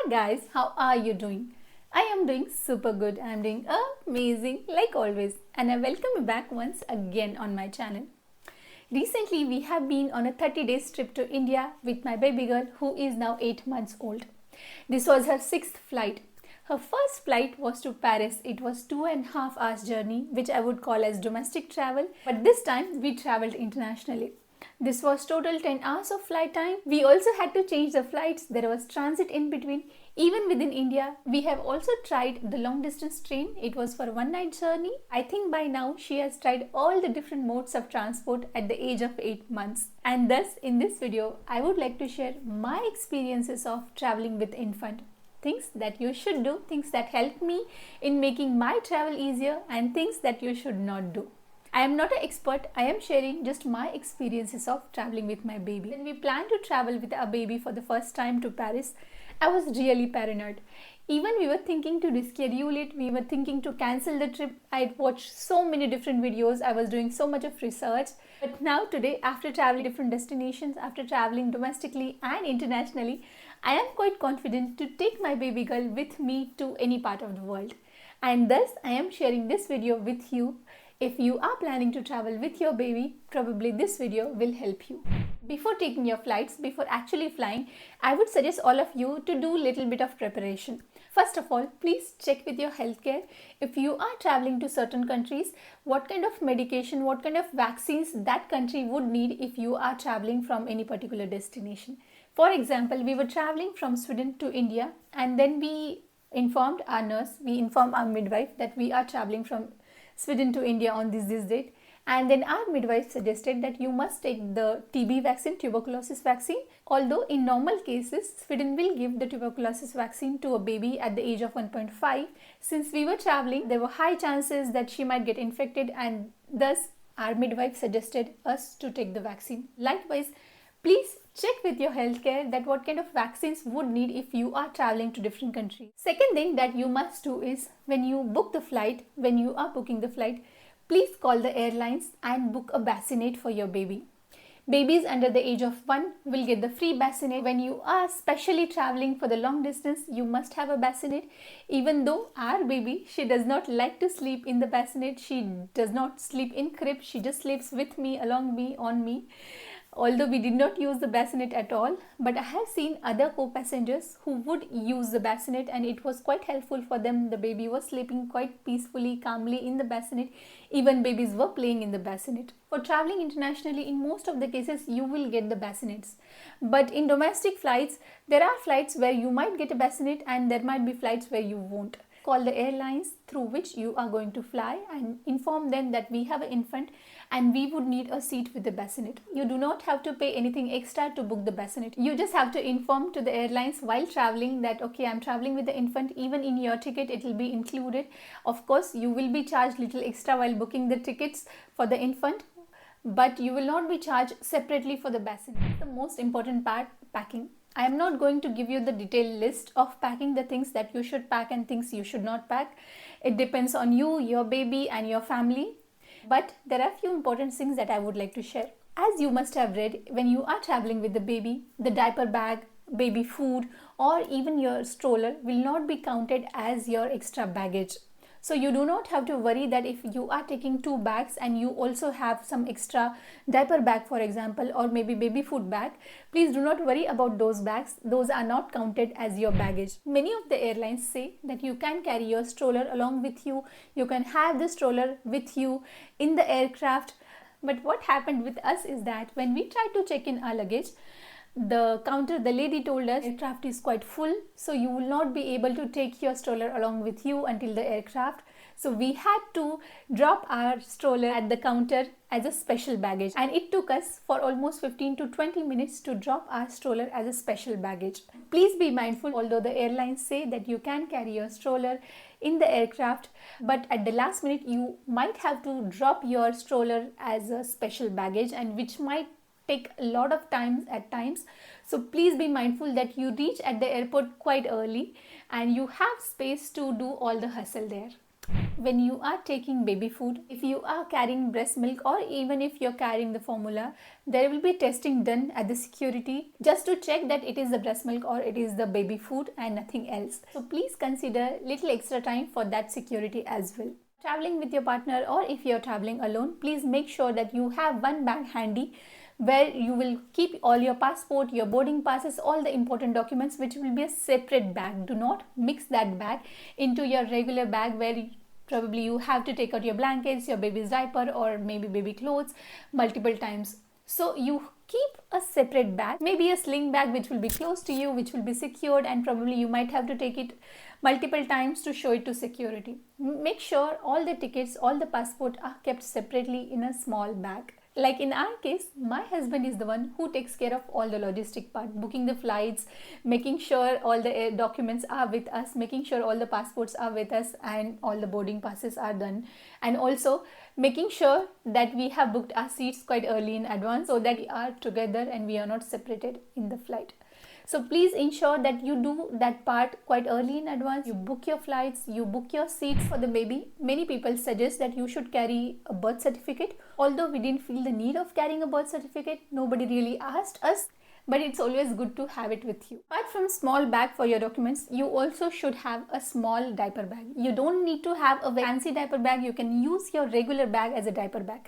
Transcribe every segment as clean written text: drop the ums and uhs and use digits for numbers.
Hi guys, how are you doing? I am doing super good. I am doing amazing like always, and I welcome you back once again on my channel. Recently, we have been on a 30 days trip to India with my baby girl who is now 8 months old. This was her 6th flight. Her first flight was to Paris. It was 2.5 hours journey, which I would call as domestic travel, but this time we traveled internationally. This was total 10 hours of flight time. We also had to change the flights. There was transit in between. Even within India, we have also tried the long distance train. It was for one night journey. I think by now she has tried all the different modes of transport at the age of 8 months. And thus in this video, I would like to share my experiences of traveling with infant. Things that you should do, things that help me in making my travel easier, and things that you should not do. I am not an expert, I am sharing just my experiences of traveling with my baby. When we planned to travel with our baby for the first time to Paris, I was really paranoid. Even we were thinking to reschedule it, we were thinking to cancel the trip. I had watched so many different videos, I was doing so much of research. But now today, after traveling different destinations, after traveling domestically and internationally, I am quite confident to take my baby girl with me to any part of the world. And thus, I am sharing this video with you. If you are planning to travel with your baby, probably this video will help you. Before taking your flights, before actually flying, I would suggest all of you to do a little bit of preparation. First of all, please check with your healthcare. If you are traveling to certain countries, what kind of medication, what kind of vaccines that country would need if you are traveling from any particular destination. For example, we were traveling from Sweden to India, and then we informed our nurse, we informed our midwife that we are traveling from Sweden to India on this date, and then our midwife suggested that you must take the TB vaccine, tuberculosis vaccine. Although in normal cases, Sweden will give the tuberculosis vaccine to a baby at the age of 1.5. Since we were traveling, there were high chances that she might get infected, and thus our midwife suggested us to take the vaccine. Likewise, please check with your healthcare that what kind of vaccines would need if you are traveling to different countries. Second thing that you must do is when you book the flight, when you are booking the flight, please call the airlines and book a bassinet for your baby. Babies under the age of 1 will get the free bassinet. When you are specially traveling for the long distance, you must have a bassinet. Even though our baby, she does not like to sleep in the bassinet. She does not sleep in crib. She just sleeps with me, along me, on me. Although we did not use the bassinet at all, but I have seen other co-passengers who would use the bassinet, and it was quite helpful for them. The baby was sleeping quite peacefully, calmly in the bassinet. Even babies were playing in the bassinet. For traveling internationally, in most of the cases, you will get the bassinets. But in domestic flights, there are flights where you might get a bassinet, and there might be flights where you won't. Call the airlines through which you are going to fly and inform them that we have an infant and we would need a seat with the bassinet. You do not have to pay anything extra to book the bassinet. You just have to inform to the airlines while traveling that okay, I'm traveling with the infant. Even in your ticket it will be included. Of course, you will be charged little extra while booking the tickets for the infant, but you will not be charged separately for the bassinet. The most important part, packing. I am not going to give you the detailed list of packing the things that you should pack and things you should not pack. It depends on you, your baby and your family. But there are a few important things that I would like to share. As you must have read, when you are traveling with the baby, the diaper bag, baby food or even your stroller will not be counted as your extra baggage. So you do not have to worry that if you are taking 2 bags and you also have some extra diaper bag, for example, or maybe baby food bag, please do not worry about those bags. Those are not counted as your baggage. Many of the airlines say that you can carry your stroller along with you. You can have the stroller with you in the aircraft. But what happened with us is that when we tried to check in our luggage, the lady told us aircraft is quite full, so you will not be able to take your stroller along with you until the aircraft. So we had to drop our stroller at the counter as a special baggage, and it took us for almost 15 to 20 minutes to drop our stroller as a special baggage. Please be mindful, although the airlines say that you can carry your stroller in the aircraft, but at the last minute you might have to drop your stroller as a special baggage, and which might take a lot of time at times. So please be mindful that you reach at the airport quite early and you have space to do all the hustle there. when you are taking baby food, if you are carrying breast milk or even if you're carrying the formula, there will be testing done at the security just to check that it is the breast milk or it is the baby food and nothing else. So please consider little extra time for that security as well. Traveling with your partner or if you're traveling alone, please make sure that you have one bag handy where you will keep all your passport, your boarding passes, all the important documents, which will be a separate bag. Do not mix that bag into your regular bag where probably you have to take out your blankets, your baby's diaper or maybe baby clothes multiple times. So you keep a separate bag, maybe a sling bag which will be close to you, which will be secured, and probably you might have to take it multiple times to show it to security. Make sure all the tickets, all the passport are kept separately in a small bag. Like in our case, my husband is the one who takes care of all the logistic part, booking the flights, making sure all the documents are with us, making sure all the passports are with us and all the boarding passes are done, and also making sure that we have booked our seats quite early in advance so that we are together and we are not separated in the flight. So please ensure that you do that part quite early in advance. You book your flights, you book your seats for the baby. Many people suggest that you should carry a birth certificate. Although we didn't feel the need of carrying a birth certificate, nobody really asked us, but it's always good to have it with you. Apart from small bag for your documents, you also should have a small diaper bag. You don't need to have a fancy diaper bag. You can use your regular bag as a diaper bag.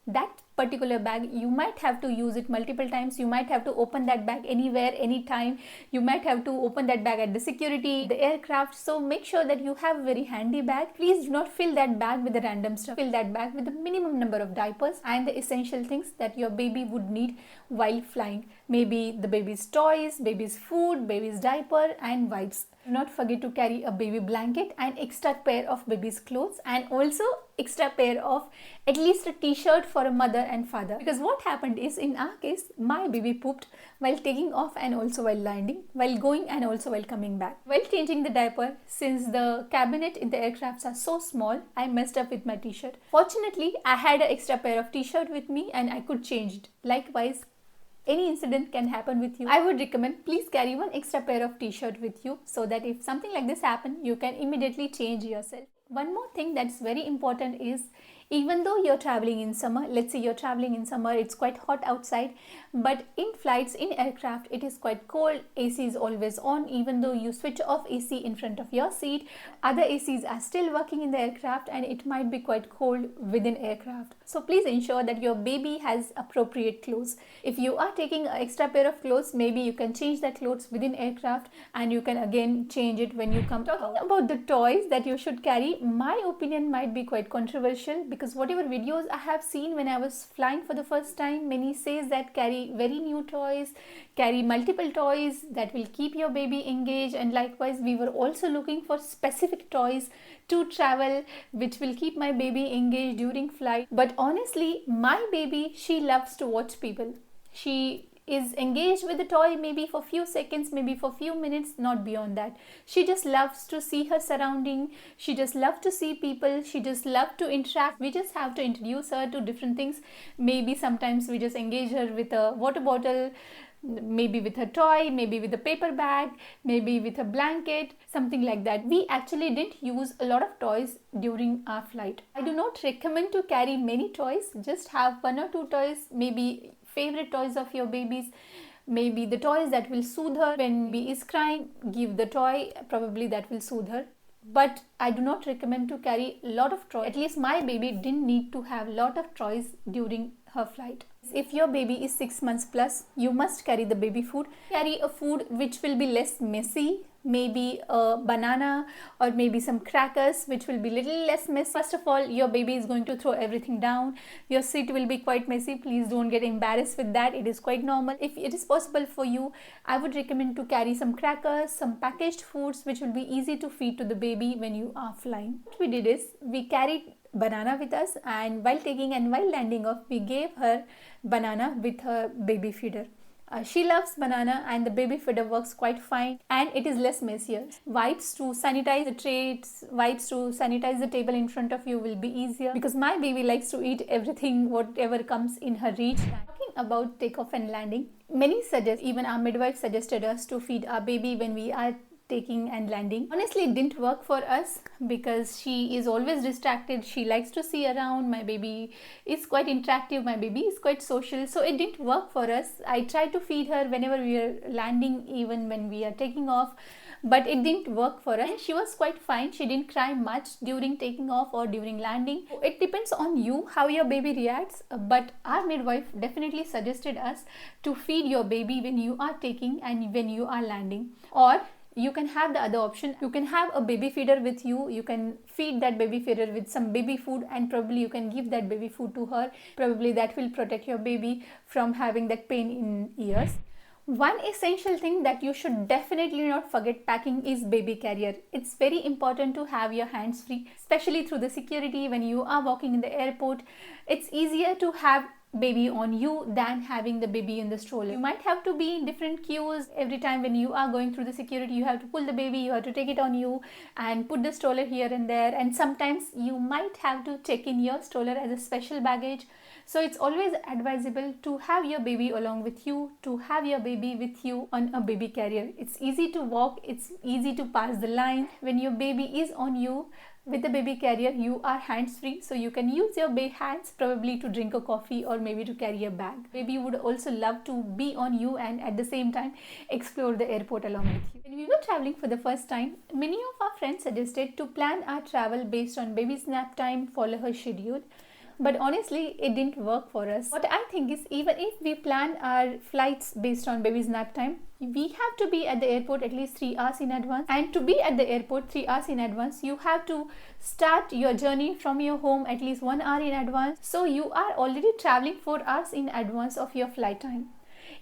That particular bag, you might have to use it multiple times. You might have to open that bag anywhere, anytime. You might have to open that bag at the security, the aircraft. So make sure that you have a very handy bag. Please do not fill that bag with the random stuff. Fill that bag with the minimum number of diapers and the essential things that your baby would need while flying. Maybe the baby's toys, baby's food, baby's diaper and wipes. Do not forget to carry a baby blanket and extra pair of baby's clothes, and also extra pair of at least a t-shirt for a mother and father. Because what happened is, in our case, my baby pooped while taking off and also while landing, while going and also while coming back. While changing the diaper, since the cabinet in the aircrafts are so small, I messed up with my t-shirt. Fortunately, I had an extra pair of t-shirt with me and I could change it. Likewise, any incident can happen with you. I would recommend please carry one extra pair of t-shirt with you so that if something like this happens, you can immediately change yourself. One more thing that's very important is, even though you're traveling in summer, let's say you're traveling in summer, it's quite hot outside, but in flights, in aircraft, it is quite cold. AC is always on. Even though you switch off AC in front of your seat, other ACs are still working in the aircraft and it might be quite cold within aircraft. So please ensure that your baby has appropriate clothes. If you are taking an extra pair of clothes, maybe you can change that clothes within aircraft and you can again change it when you come. Talking about the toys that you should carry, my opinion might be quite controversial, because whatever videos I have seen when I was flying for the first time, many says that carry very new toys, carry multiple toys that will keep your baby engaged, and likewise we were also looking for specific toys to travel which will keep my baby engaged during flight. But honestly, my baby, she loves to watch people. She is engaged with the toy maybe for few seconds, maybe for few minutes, not beyond that. She just loves to see her surrounding. She just loves to see people. She just loves to interact. We just have to introduce her to different things. Maybe sometimes we just engage her with a water bottle, maybe with a toy, maybe with a paper bag, maybe with a blanket, something like that. We actually didn't use a lot of toys during our flight. I do not recommend to carry many toys. Just have one or two toys, maybe favorite toys of your baby's, maybe the toys that will soothe her when baby is crying. Give the toy, probably that will soothe her. But I do not recommend to carry a lot of toys. At least my baby didn't need to have a lot of toys during her flight. If your baby is 6 months plus, you must carry the baby food. Carry a food which will be less messy, maybe a banana or maybe some crackers which will be little less messy. First of all, your baby is going to throw everything down. Your seat will be quite messy. Please don't get embarrassed with that. It is quite normal. If it is possible for you, I would recommend to carry some crackers, some packaged foods which will be easy to feed to the baby when you are flying. What we did is we carried banana with us, and while taking and while landing off, we gave her banana with her baby feeder. She loves banana and the baby feeder works quite fine and it is less messier. Wipes to sanitize the trays, wipes to sanitize the table in front of you will be easier, because my baby likes to eat everything whatever comes in her reach. Talking about takeoff and landing, many suggest, even our midwife suggested us to feed our baby when we are taking and landing. Honestly, it didn't work for us because she is always distracted. She likes to see around. My baby is quite interactive. My baby is quite social. So it didn't work for us. I tried to feed her whenever we are landing, even when we are taking off, but it didn't work for us. She was quite fine. She didn't cry much during taking off or during landing. It depends on you how your baby reacts, but our midwife definitely suggested us to feed your baby when you are taking and when you are landing. Or you can have the other option. You can have a baby feeder with you. You can feed that baby feeder with some baby food, and probably you can give that baby food to her. Probably that will protect your baby from having that pain in ears. One essential thing that you should definitely not forget packing is baby carrier. It's very important to have your hands free, especially through the security when you are walking in the airport. It's easier to have baby on you than having the baby in the stroller. You might have to be in different queues. Every time when you are going through the security, you have to pull the baby, you have to take it on you and put the stroller here and there, and sometimes you might have to check in your stroller as a special baggage. So it's always advisable to have your baby along with you, to have your baby with you on a baby carrier. It's easy to walk, it's easy to pass the line. When your baby is on you with the baby carrier, you are hands free, so you can use your hands probably to drink a coffee or maybe to carry a bag. Baby would also love to be on you and at the same time explore the airport along with you. When we were traveling for the first time, many of our friends suggested to plan our travel based on baby's nap time, follow her schedule. But honestly, it didn't work for us. What I think is, even if we plan our flights based on baby's nap time, we have to be at the airport at least 3 hours in advance. And to be at the airport 3 hours in advance, you have to start your journey from your home at least 1 hour in advance. So you are already traveling 4 hours in advance of your flight time.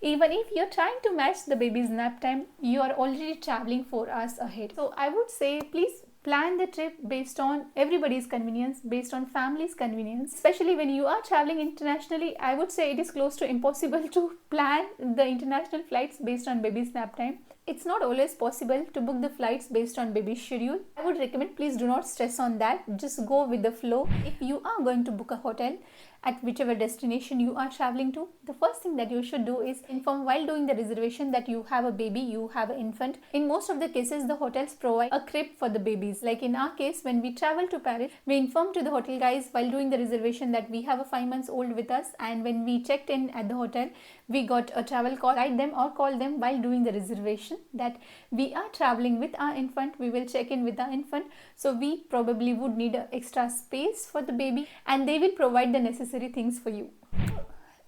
Even if you're trying to match the baby's nap time, you are already traveling 4 hours ahead. So I would say, please plan the trip based on everybody's convenience, based on family's convenience. Especially when you are traveling internationally, I would say it is close to impossible to plan the international flights based on baby's nap time. It's not always possible to book the flights based on baby's schedule. I would recommend, please do not stress on that. Just go with the flow. If you are going to book a hotel at whichever destination you are traveling to, the first thing that you should do is inform while doing the reservation that you have a baby, you have an infant. In most of the cases, the hotels provide a crib for the babies. Like in our case, when we travel to Paris, we informed to the hotel guys while doing the reservation that we have a 5 months old with us, and when we checked in at the hotel, we got a travel call. Guide them or call them while doing the reservation that we are traveling with our infant, we will check in with our infant, so we probably would need an extra space for the baby, and they will provide the necessary things for you.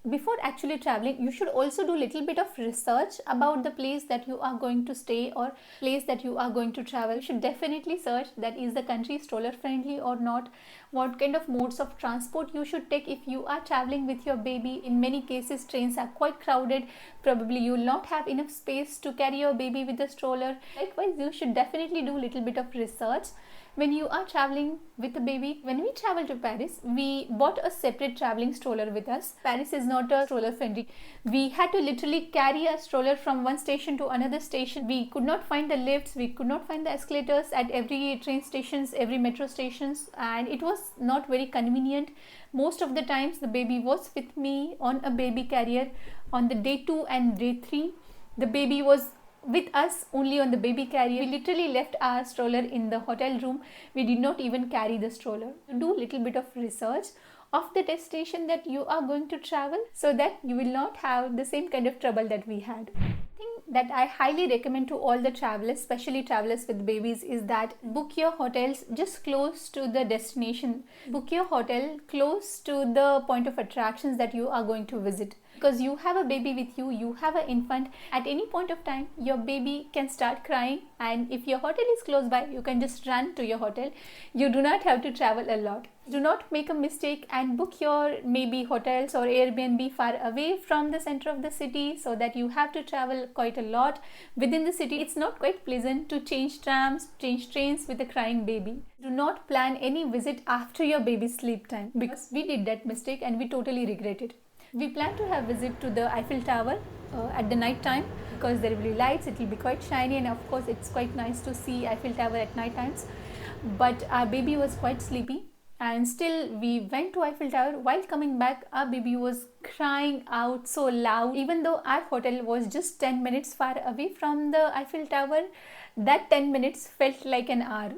Before actually traveling, you should also do a little bit of research about the place that you are going to stay or place that you are going to travel. You should definitely search that is the country stroller friendly or not, what kind of modes of transport you should take if you are traveling with your baby. In many cases, trains are quite crowded. Probably you will not have enough space to carry your baby with the stroller. Likewise, you should definitely do a little bit of research when you are traveling with a baby. When we travel to Paris, we bought a separate traveling stroller with us. Paris is not a stroller friendly. We had to literally carry a stroller from one station to another station. We could not find the lifts, we could not find the escalators at every train stations, every metro stations, and it was not very convenient. Most of the times the baby was with me on a baby carrier. On the day 2 and day 3, the baby was with us only on the baby carrier. We literally left our stroller in the hotel room. We did not even carry the stroller. Do a little bit of research of the destination that you are going to travel so that you will not have the same kind of trouble that we had. That I highly recommend to all the travelers, especially travelers with babies, is that book your hotels just close to the destination. Book your hotel close to the point of attractions that you are going to visit. Because you have a baby with you, you have an infant, at any point of time your baby can start crying, and if your hotel is close by, you can just run to your hotel. You do not have to travel a lot. Do not make a mistake and book your maybe hotels or Airbnb far away from the center of the city, so that you have to travel quite a lot within the city. It's not quite pleasant to change trams, change trains with a crying baby. Do not plan any visit after your baby's sleep time, because we did that mistake and we totally regret it. We plan to have visit to the Eiffel Tower at the night time, because there will be lights, it will be quite shiny, and of course it's quite nice to see Eiffel Tower at night times. But our baby was quite sleepy and still we went to Eiffel Tower. While coming back, our baby was crying out so loud. Even though our hotel was just 10 minutes far away from the Eiffel Tower, that 10 minutes felt like an hour.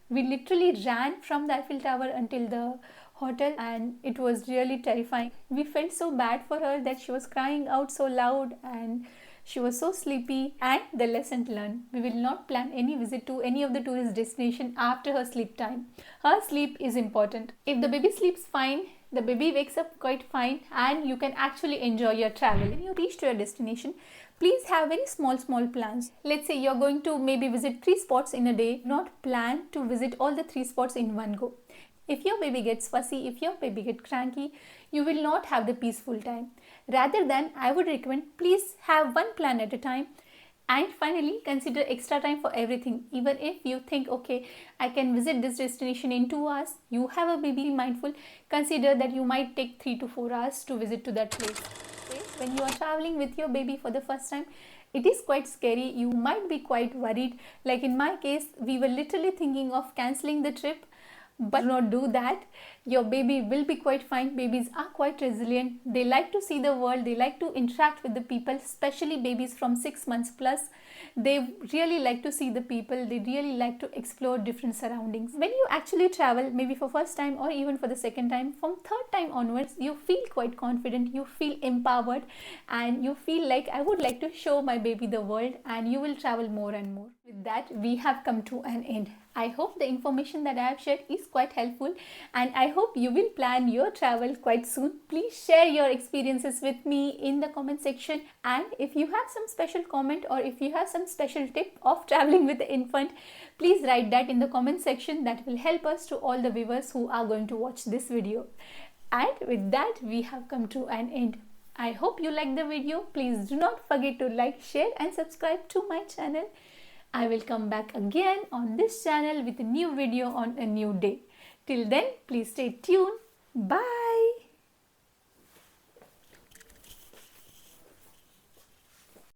We literally ran from the Eiffel Tower until the hotel, and it was really terrifying. We felt so bad for her that she was crying out so loud and she was so sleepy. And the lesson learned: we will not plan any visit to any of the tourist destination after her sleep time. Her sleep is important. If the baby sleeps fine, the baby wakes up quite fine, and you can actually enjoy your travel. When you reach to your destination, please have very small plans. Let's say you're going to maybe visit 3 spots in a day. Not plan to visit all the 3 spots in one go. If your baby gets fussy, if your baby gets cranky, you will not have the peaceful time. Rather than, I would recommend, please have one plan at a time. And finally, consider extra time for everything. Even if you think, okay, I can visit this destination in 2 hours, you have a baby, mindful, consider that you might take 3 to 4 hours to visit to that place. When you are traveling with your baby for the first time, it is quite scary. You might be quite worried. Like in my case, we were literally thinking of cancelling the trip. But do not do that. Your baby will be quite fine. Babies are quite resilient. They like to see the world. They like to interact with the people, especially babies from 6 months plus. They really like to see the people. They really like to explore different surroundings. When you actually travel, maybe for first time or even for the second time, from third time onwards, you feel quite confident. You feel empowered, and you feel like, I would like to show my baby the world, and you will travel more and more. With that, we have come to an end. I hope the information that I have shared is quite helpful, and I hope you will plan your travel quite soon. Please share your experiences with me in the comment section, and if you have some special comment or if you have some special tip of traveling with the infant, please write that in the comment section. That will help us to all the viewers who are going to watch this video. And with that, we have come to an end. I hope you liked the video. Please do not forget to like, share and subscribe to my channel. I will come back again on this channel with a new video on a new day. Till then, please stay tuned. Bye.